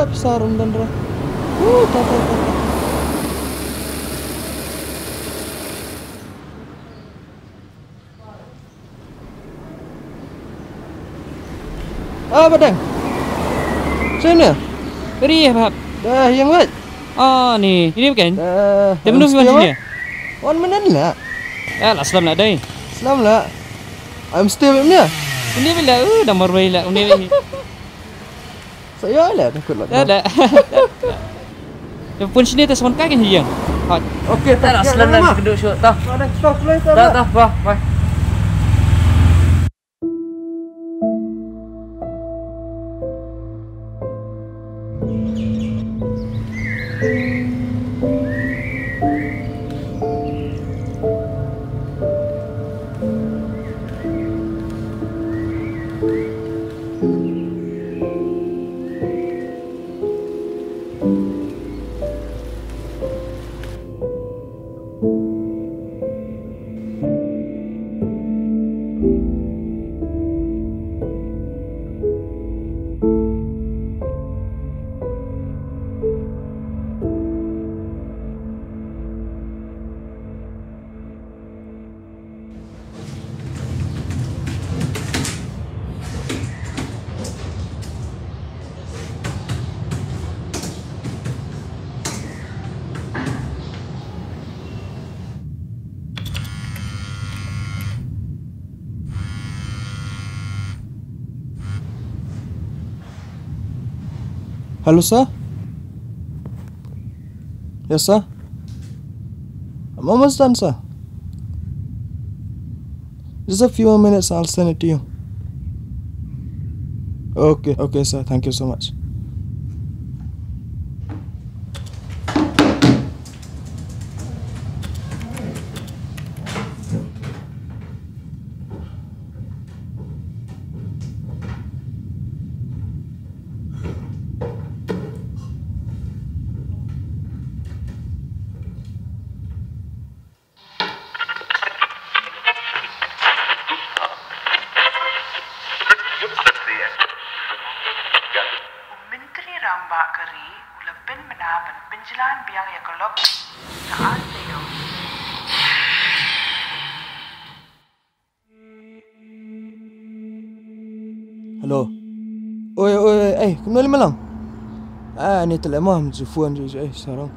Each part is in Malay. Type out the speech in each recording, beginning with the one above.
besar dan ra. Ta. Badang. Sini. Beri ya, Pak. Dah yang buat. Nih, ini bukan? Dah. Dia menunggu sini ya? Wan mana lah? Lah, selam lah deh. Selam lah. I'm still with me. Ini bila dah marwai lah. Ini. Saya lah takut lah. Dah. Yang pun sini atas mon kakin hiang. Hot. Okey, Dah selam lah kedua syuk. Tah. Dah, bye. Hello, sir? Yes, sir? I'm almost done, sir. Just a few more minutes, I'll send it to you. Okay, sir. Thank you so much. Menteri Rambak Keri ulapin menaban penjelaan biang ya kelop saat dia. Hello. Oi, kembali malam. Ni telemah phone je sarang.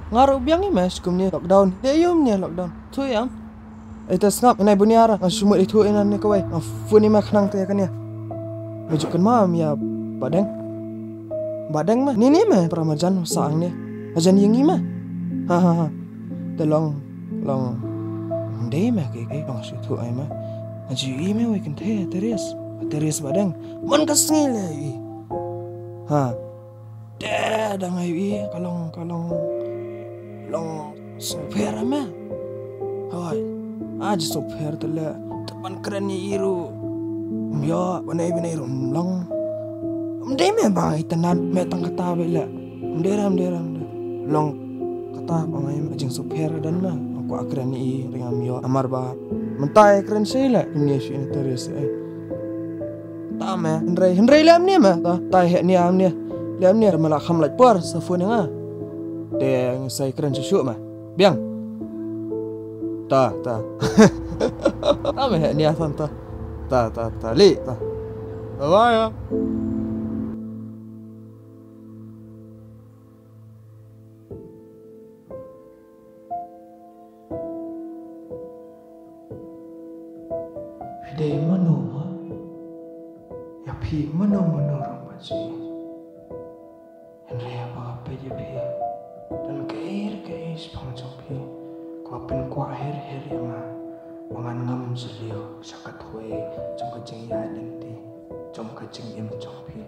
Ngaruh biang ni mas kumnya lockdown. Dia yumnya lockdown. Tu yang. Tas ngap nai buniara. Semua itu inan ni kawai. Phone ni mah khnang tu ya kan ya. Majukan mam ya badang mah ni mah Ramadan saang ni ajan yang ni mah ha long day mah ke long situ ai mah aji i mah we kan teres badang mon kasngil ai ha dang ai kalong long sofer mah hoi aja sofer tela teman keren ni iru ya, wanai long. Mendai me bang itanan me tang kata bela. Mendera. Long kata bangai majing super dan ma. Aku akran ni ringam yo amar ba. Mentai keren sila ni si interes Ta me Henry lam ni ma ta tai he ni am ni. Lam ni malah kham laj par sa phone nga. Deng sai keren susu ma. Biang. Ta. Ta me he ni asan ta. Ta li ta. Bye ya. Day mano ya pi mano rumbaji. Henry apa je pi dan kair pangjong pi. Ko pen ko her ya ma. Wangan ngam selio sakat hui trong kajing ya nanti trong kajing im trong pi.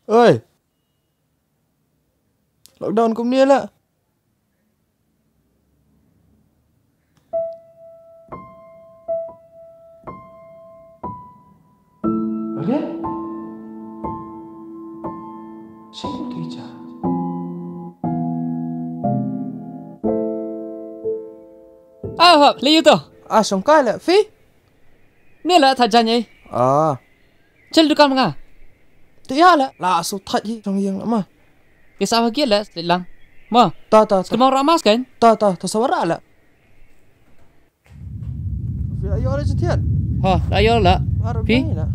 Oi, lockdown kum ni lah. Okay? Singkul tu ija. Hop, lihat tu. Songkai lah, Fi. Ni lah thật ra nhỉ. Chân được con ngà. Tiya la. La so that hi trong yang ma. Cái sao kia là lang. Ma. Ta. Kemau ramas kan? Ta sawara la. Fi ayo la jetian. Ha, ayo lah. Phi. La.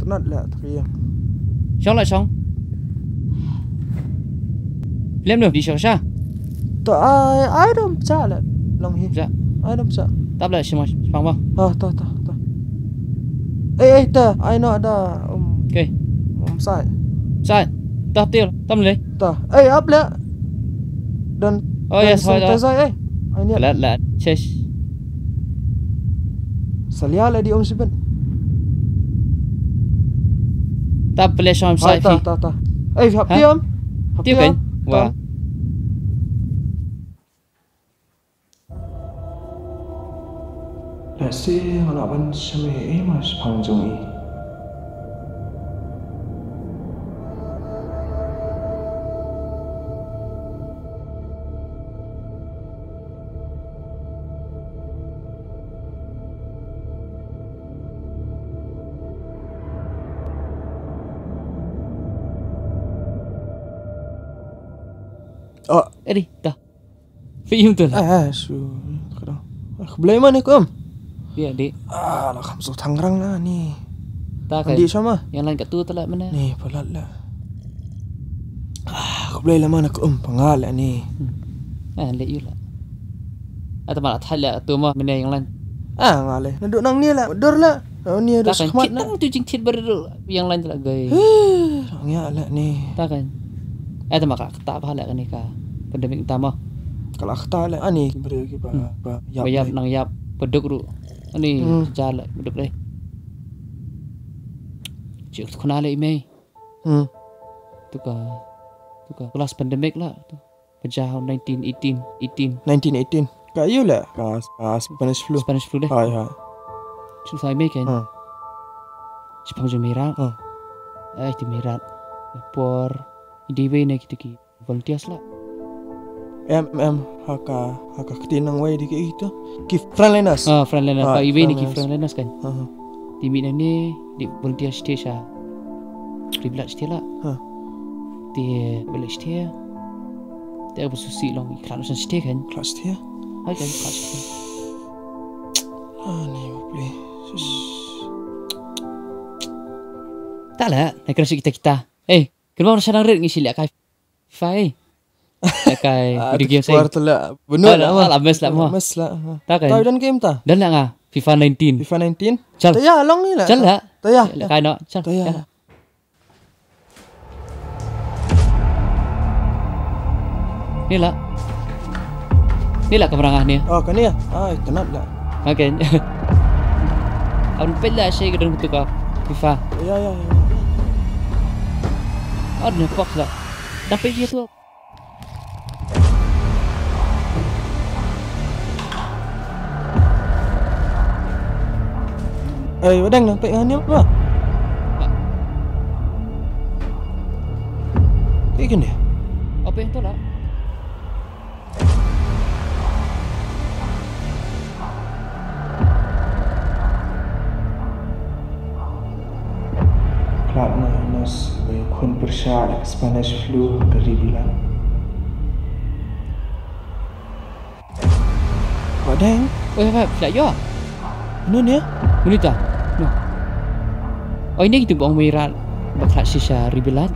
Tenat la triang. Xong lại xong. Lem được đi xong sao? Ta ai dom cha la. Long hi. Dạ. Ai dom cha. Tap lại xem bằng bao. Ta. Eh ta, ai no ada Ok. sai. Sai. Tap tiêu, tâm lấy. Ta. Up la. Dan Oh yes, thôi ta đó. sai ai ni. Là chết. Salia la di siben. Tap lại xong sai phi. Ta. Hap tiam. Tiêu cảnh. Wow. La si ngala ban same mas pangjong i. Đi, ta. Phi không tưởng. Su. Kadang. Keblai mana kum? Iya, di. Lah kamu so Tangerang lah ni. Ta kan. Di sama. Yang lain kat tu telat mana? Ni pelat lah. Keblai lah mana kum pengal lah ni. Let you lah. Atau malah thalia tu mah mana yang lain. Ngalai. Duduk nang ni lah. Dur lah. Ni ada Ta kan. sekhmat Kita tu jingkit baru yang lain telat gay. Ya lah ni. Ta kan. Atau malah ketak pahala kan ni ka. Pandemik utama. Kalau aku lah ani beri kita Bayap nang yap peduk ru. Ani jalan peduk deh. Cik tu kenal ime. Tu ka kelas pandemik lah tu. Pejah 1918. 1918. Kayu lah. Spanish flu. Spanish flu deh. Hai. Tu saya ime kan. Jepang Jumirat. Di Mirat. Por IDW na kita ki volunteers lah. Haka ketinang way di gitu. Ki friendliness. Friendliness. Pak IDW ni ki friendliness kan. Di Mirat ni di volunteer stage ah. Privilege dia lah. Di village dia. Dia bersusi long iklan usan stage kan. Kelas dia. Hai kan kelas dia. Ni boleh. Tak lah. Nak kena kita. Kenapa orang sedang red ngisi lihat kai Fai. Kai video game saya. Kuartal lah. Benar lah. Mes lah mah. Mes lah. Tak kan. Tahu dan game ta? Dan lah ngah. FIFA 19. FIFA 19. Chal. Taya long ni lah. Chal lah. Taya. Kai no. Chal. Taya. Ni lah. Ni lah kemerangah ni. Kan ni ya. Tenat lah. Okay. Abang pela saya ke dalam kutu kau. FIFA. Ya. Ada box lah. Sampai dia tu. Wadang nampak dengan ni apa? Ikan dia. Apa yang tu lah? Platna nas kun persyarat Spanish flu keribilan. Wadang. Tak ya. Mana ni ya? Ini tak? No. Oh ini kita buang mirat bakal sisa ribilan.